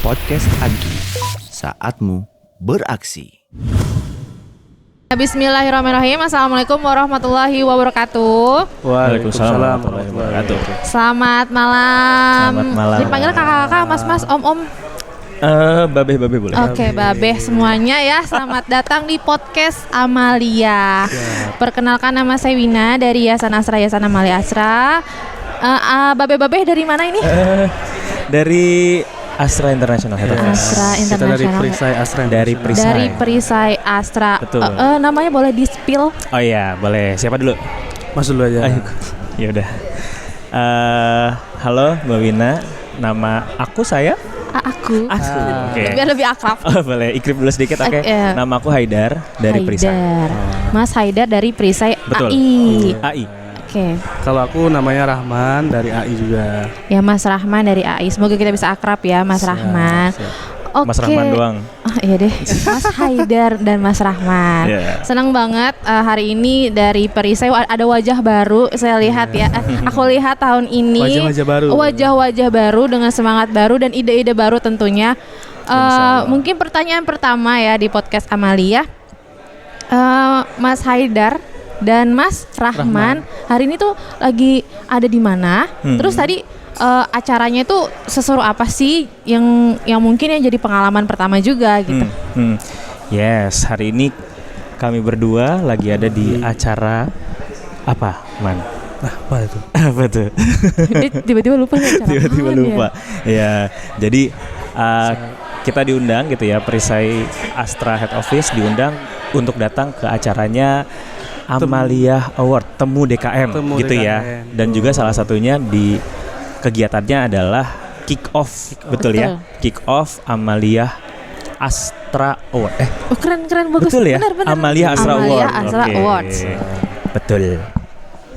Podcast Agi, saatmu beraksi. Bismillahirrahmanirrahim. Assalamualaikum warahmatullahi wabarakatuh. Waalaikumsalam warahmatullahi wabarakatuh. Selamat malam. Selamat malam. Dipanggil kakak-kakak, mas-mas, om-om. Babe boleh. Oke, babe semuanya ya. Selamat datang di podcast Amalia. Perkenalkan, nama saya Wina dari Yayasan Asra, Yayasan Amalia Asra. Babe dari mana ini? Dari Astra International Head Office. Asra Kita dari International. Perisai Astra. Dari Perisai. Dari Perisai Astra. Betul. Namanya boleh di-spill? Oh iya, boleh. Siapa dulu? Mas dulu aja. Ya udah. Halo Mbak Wina. Nama saya. Aku. Oke. Biar lebih akrab. Oh, boleh ikrip dulu sedikit, oke. Iya. Nama aku Haidar dari Perisai. Haidar. Mas Haidar dari Perisai Betul. AI. AI. Oke. Kalau aku namanya Rahman dari AI juga. Ya, Mas Rahman dari AI. Semoga kita bisa akrab ya, Mas Rahman. Oke. Mas Rahman doang. Iya deh. Mas Haidar dan Mas Rahman. Yeah. Senang banget hari ini dari Perisai ada wajah baru. Saya lihat ya. Aku lihat tahun ini Wajah-wajah baru. Wajah-wajah baru dengan semangat baru dan ide-ide baru tentunya. Mungkin pertanyaan pertama ya di podcast Amalia. Mas Haidar dan Mas Rahman hari ini tuh lagi ada di mana? Terus tadi acaranya itu seseru apa sih yang mungkin yang jadi pengalaman pertama juga gitu. Yes, hari ini kami berdua lagi ada di acara apa, Man? Apa itu? Apa tuh? Tiba-tiba lupa ya acara Tiba-tiba apaan lupa. Ya, jadi kita diundang gitu ya, Perisai Astra Head Office diundang untuk datang ke acaranya Amalia Award Temu DKM gitu DKM. ya. Dan juga salah satunya di kegiatannya adalah kick off, betul ya? Kick off Amalia Astra Award. Oh, keren bagus. Betul ya? Benar. Amalia Astra Award. Astra Oke. Awards. Betul.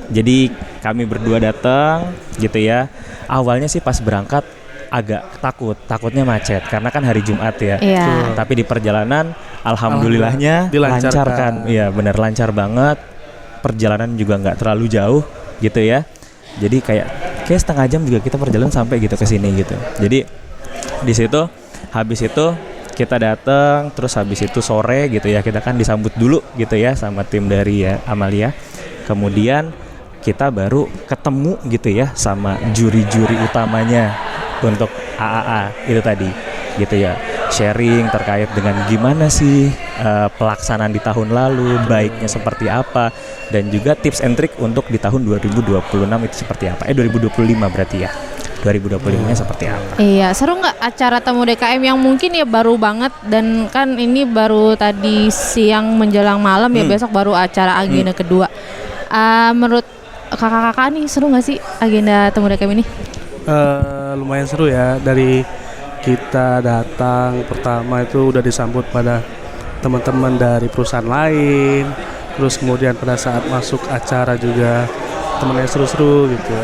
Jadi kami berdua datang gitu ya. Awalnya sih pas berangkat agak takutnya macet karena kan hari Jumat ya. Iya. Tapi di perjalanan alhamdulillahnya Dilancarkan. lancar kan. Iya, benar lancar banget. Perjalanan juga nggak terlalu jauh gitu ya. Jadi kayak setengah jam juga kita perjalanan sampai gitu ke sini gitu. Jadi di situ habis itu kita datang, terus habis itu sore gitu ya kita kan disambut dulu gitu ya sama tim dari ya Amalia. Kemudian kita baru ketemu gitu ya sama juri-juri utamanya untuk AAA itu tadi gitu ya, sharing terkait dengan gimana sih pelaksanaan di tahun lalu, baiknya seperti apa, dan juga tips and trick untuk di tahun 2026 itu seperti apa. 2025 berarti ya, 2025-nya seperti apa. Iya, seru nggak acara Temu DKM yang mungkin ya baru banget dan kan ini baru tadi siang menjelang malam ya, besok baru acara agenda kedua. Menurut kakak-kakak nih seru nggak sih agenda Temu DKM ini? Lumayan seru ya. Dari kita datang pertama itu udah disambut pada teman-teman dari perusahaan lain. Terus kemudian pada saat masuk acara juga temennya seru-seru gitu.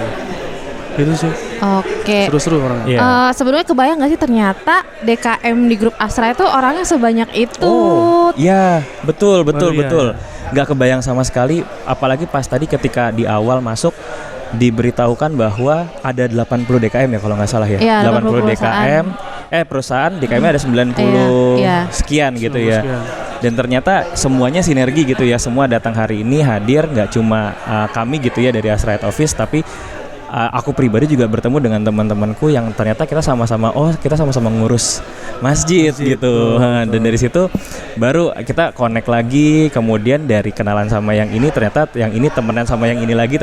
Itu sih. Oke. Seru-seru orangnya. Iya. Sebelumnya kebayang nggak sih ternyata DKM di grup Astra itu orangnya sebanyak itu? Oh, iya, betul. Iya. Nggak kebayang sama sekali, apalagi pas tadi ketika di awal masuk diberitahukan bahwa ada 80 DKM ya kalau nggak salah ya. Iya, 80 DKM, perusahaan DKM-nya ada 90 Iya. sekian gitu ya. Sekian. Dan ternyata semuanya sinergi gitu ya, semua datang hari ini hadir, nggak cuma kami gitu ya dari Astra Head Office, tapi aku pribadi juga bertemu dengan teman-temanku yang ternyata kita sama-sama ngurus masjid gitu. Dan dari situ baru kita connect lagi, kemudian dari kenalan sama yang ini ternyata yang ini temenan sama yang ini lagi,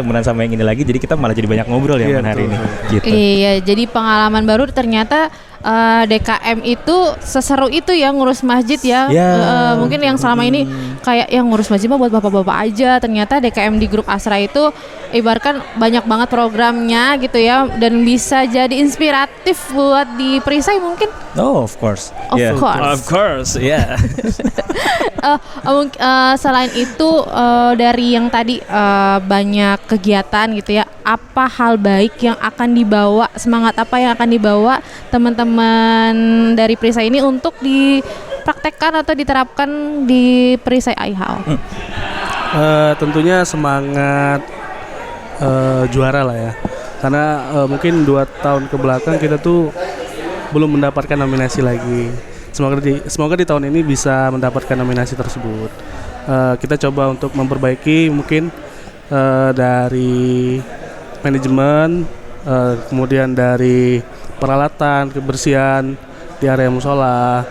jadi kita malah jadi banyak ngobrol ya hari ini gitu. Iya, jadi pengalaman baru ternyata DKM itu seseru itu ya ngurus masjid ya. Mungkin yang selama ini kayak yang ngurus masjid mah buat bapak-bapak aja, ternyata DKM di grup Asra itu ibaratkan banyak banget programnya gitu ya, dan bisa jadi inspiratif buat di Perisai mungkin. Oh, of course. Of course. Yeah. Selain itu dari yang tadi banyak kegiatan gitu ya, apa hal baik yang akan dibawa, semangat apa yang akan dibawa teman-teman dari Perisai ini untuk dipraktekkan atau diterapkan di Perisai IHO? Tentunya semangat juara lah ya, karena mungkin 2 tahun ke belakang kita tuh belum mendapatkan nominasi lagi. Semoga di tahun ini bisa mendapatkan nominasi tersebut. Kita coba untuk memperbaiki mungkin dari manajemen, kemudian dari peralatan, kebersihan di area musola.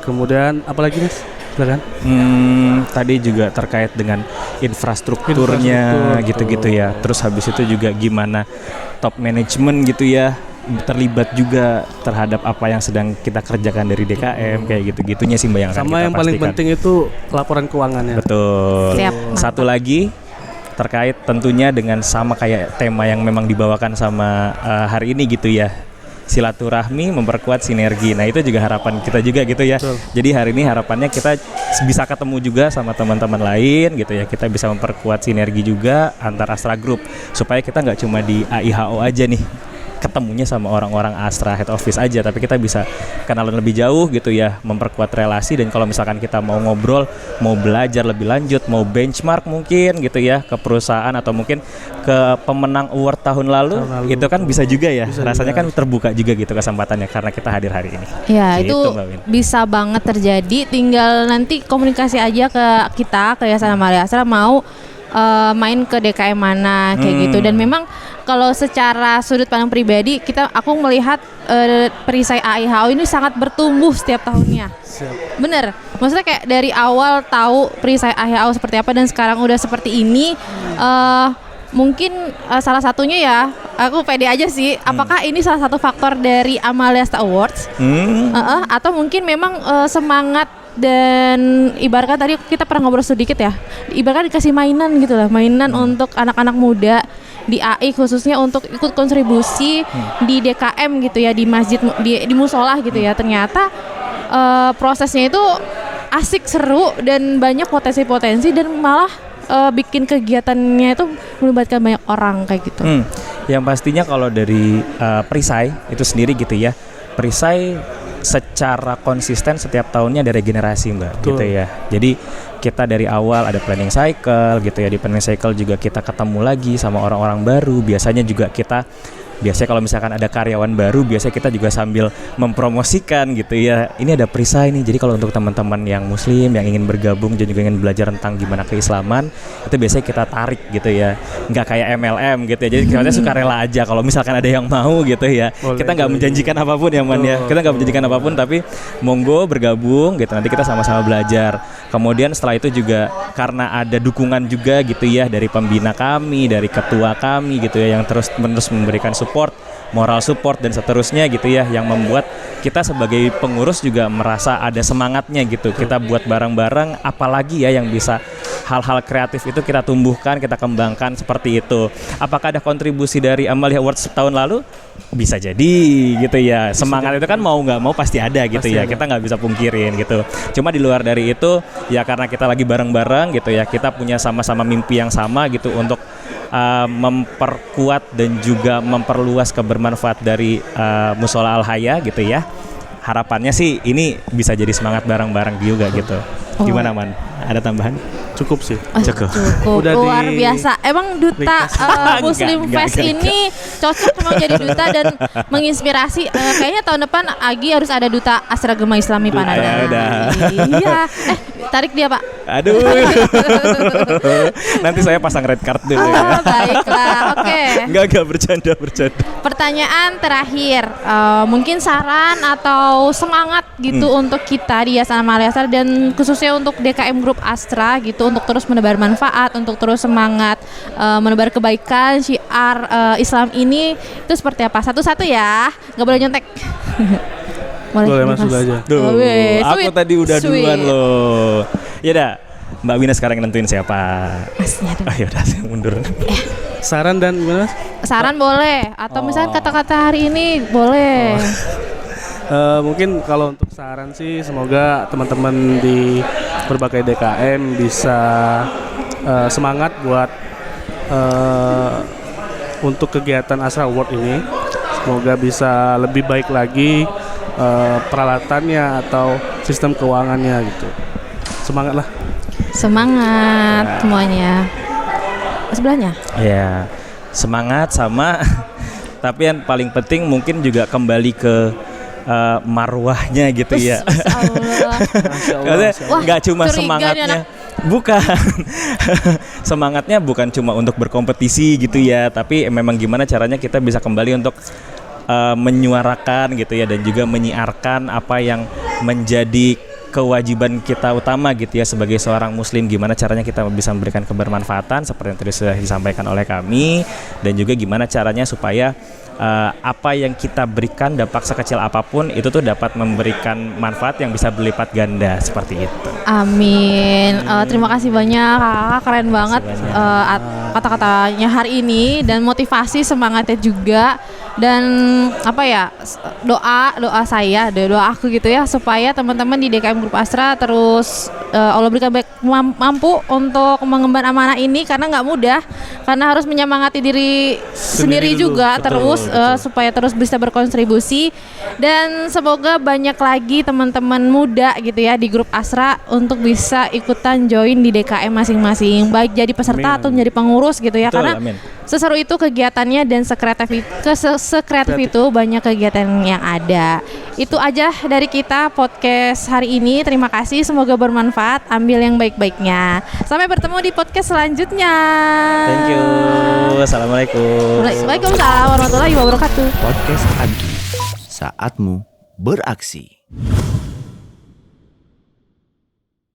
Kemudian apalagi Mas? Silakan. Tadi juga terkait dengan infrastrukturnya gitu-gitu ya. Terus habis itu juga gimana top management gitu ya terlibat juga terhadap apa yang sedang kita kerjakan dari DKM kayak gitu-gitunya sih Mbak yang akan Sama kita yang paling pastikan. penting itu laporan keuangannya. Betul. Siap. Satu lagi terkait tentunya dengan sama kayak tema yang memang dibawakan sama hari ini gitu ya. Silaturahmi memperkuat sinergi. Nah itu juga harapan kita juga gitu ya. Betul. Jadi hari ini harapannya kita bisa ketemu juga sama teman-teman lain gitu ya. Kita bisa memperkuat sinergi juga antar Astra Group supaya kita nggak cuma di AIHO aja nih ketemunya sama orang-orang Astra head office aja, tapi kita bisa kenalan lebih jauh gitu ya, memperkuat relasi. Dan kalau misalkan kita mau ngobrol, mau belajar lebih lanjut, mau benchmark mungkin gitu ya ke perusahaan atau mungkin ke pemenang award tahun lalu, itu kan bisa juga ya. Bisa rasanya juga. kan terbuka juga gitu kesempatannya karena kita hadir hari ini. Ya Gitu, itu Mbak Win. bisa banget terjadi. Tinggal nanti komunikasi aja ke kita, ke Yayasan Amalia Astra mau main ke DKM mana kayak gitu. Dan memang kalau secara sudut pandang pribadi aku melihat perisai AIHO ini sangat bertumbuh setiap tahunnya. Siap. Bener, maksudnya kayak dari awal tahu perisai AIHO seperti apa dan sekarang udah seperti ini. Mungkin salah satunya ya, aku pede aja sih. Apakah ini salah satu faktor dari Amalia Astra Awards? Atau mungkin memang semangat dan ibaratkan tadi kita pernah ngobrol sedikit ya. Ibaratkan dikasih mainan gitu lah, mainan untuk anak-anak muda di AI khususnya untuk ikut kontribusi di DKM gitu ya, di masjid, di musola gitu ya. Ternyata prosesnya itu asik, seru dan banyak potensi-potensi dan malah bikin kegiatannya itu melibatkan banyak orang kayak gitu. Yang pastinya kalau dari perisai itu sendiri gitu ya, perisai secara konsisten setiap tahunnya ada regenerasi Mbak. Betul. Gitu ya. Jadi kita dari awal ada planning cycle gitu ya, di planning cycle juga kita ketemu lagi sama orang-orang baru. Biasanya juga kita kalau misalkan ada karyawan baru, biasanya kita juga sambil mempromosikan gitu ya. Ini ada perisai nih. Jadi kalau untuk teman-teman yang muslim yang ingin bergabung dan juga ingin belajar tentang gimana keislaman, itu biasanya kita tarik gitu ya. Nggak kayak MLM gitu ya. Jadi kita suka rela aja kalau misalkan ada yang mau gitu ya. Boleh, Kita nggak boleh. menjanjikan apapun ya Man ya. Kita nggak menjanjikan apapun, tapi monggo bergabung gitu. Nanti kita sama-sama belajar. Kemudian setelah itu juga karena ada dukungan juga gitu ya dari pembina kami, dari ketua kami gitu ya, yang terus-menerus memberikan support, moral support dan seterusnya gitu ya, yang membuat kita sebagai pengurus juga merasa ada semangatnya gitu. Kita buat bareng-bareng, apalagi ya yang bisa hal-hal kreatif itu kita tumbuhkan, kita kembangkan seperti itu. Apakah ada kontribusi dari Amalia Awards tahun lalu? Bisa jadi gitu ya. Semangat itu kan mau nggak mau pasti ada gitu Pasti ya. ada. Kita nggak bisa pungkirin gitu. Cuma di luar dari itu ya karena kita lagi bareng-bareng gitu ya, kita punya sama-sama mimpi yang sama gitu untuk memperkuat dan juga memperluas kebermanfaat dari Musola Al Haya gitu ya. Harapannya sih ini bisa jadi semangat bareng-bareng juga gitu. Gimana Man? Ada tambahan? Cukup sih. Cukup. Udah Luar di- biasa. Emang duta Muslim Enggak, Fest ini cocok memang jadi duta dan menginspirasi. Kayaknya tahun depan Agi harus ada duta Asragama Islami Panada. Ya udah. Iya. Tarik dia Pak. Aduh. Nanti saya pasang red card dulu ya. Baiklah. Oke. Enggak bercanda. Pertanyaan terakhir, mungkin saran atau semangat gitu untuk kita di Yayasan Amalia Astra dan khususnya untuk DKM Group Astra gitu, untuk terus menebar manfaat, untuk terus semangat menebar kebaikan, syiar Islam ini itu seperti apa? Satu-satu ya, nggak boleh nyontek. Boleh, Mas, dulu aja. Duh, Wih, aku sweet, tadi udah sweet. duluan loh. Ya dah, Mbak Wina sekarang yang nentuin siapa. Masnya ada. Ya udah, saya mundur. Saran dan gimana Mas? Saran boleh, atau misalnya kata-kata hari ini boleh. Mungkin kalau untuk saran sih semoga teman-teman di berbagai DKM bisa semangat buat untuk kegiatan Astra Award ini. Semoga bisa lebih baik lagi peralatannya atau sistem keuangannya gitu. Semangat lah. Semangat semuanya. Sebelahnya. Ya, semangat sama. Tapi yang paling penting mungkin juga kembali ke marwahnya gitu ya. Masya Allah. Masya Allah. Maksudnya Wah, nggak cuma curiga nih semangatnya, anak. bukan semangatnya bukan cuma untuk berkompetisi gitu ya, tapi memang gimana caranya kita bisa kembali untuk menyuarakan gitu ya, dan juga menyiarkan apa yang menjadi kewajiban kita utama gitu ya sebagai seorang muslim. Gimana caranya kita bisa memberikan kebermanfaatan seperti yang tadi sudah disampaikan oleh kami, dan juga gimana caranya supaya apa yang kita berikan, dampak sekecil apapun itu tuh dapat memberikan manfaat yang bisa berlipat ganda seperti itu. Amin. Terima kasih banyak kakak, keren banget kata-katanya hari ini, dan motivasi semangatnya juga, dan apa ya, doa saya, doa aku gitu ya, supaya teman-teman di DKM Grup Astra terus Allah berikan mampu untuk mengemban amanah ini, karena nggak mudah, karena harus menyemangati diri sendiri dulu. juga. Betul, Terus betul. supaya terus bisa berkontribusi, dan semoga banyak lagi teman-teman muda gitu ya di Grup Asra untuk bisa ikutan join di DKM masing-masing, baik jadi peserta Amin. atau menjadi pengurus gitu ya. Betul, Karena amin. seseru itu kegiatannya, dan sekreatif itu banyak kegiatan yang ada. Itu aja dari kita podcast hari ini. Terima kasih, semoga bermanfaat. Ambil yang baik-baiknya. Sampai bertemu di podcast selanjutnya. Thank you. Assalamualaikum. Waalaikumsalam warahmatullahi wabarakatuh. Podcast Agi, saatmu beraksi.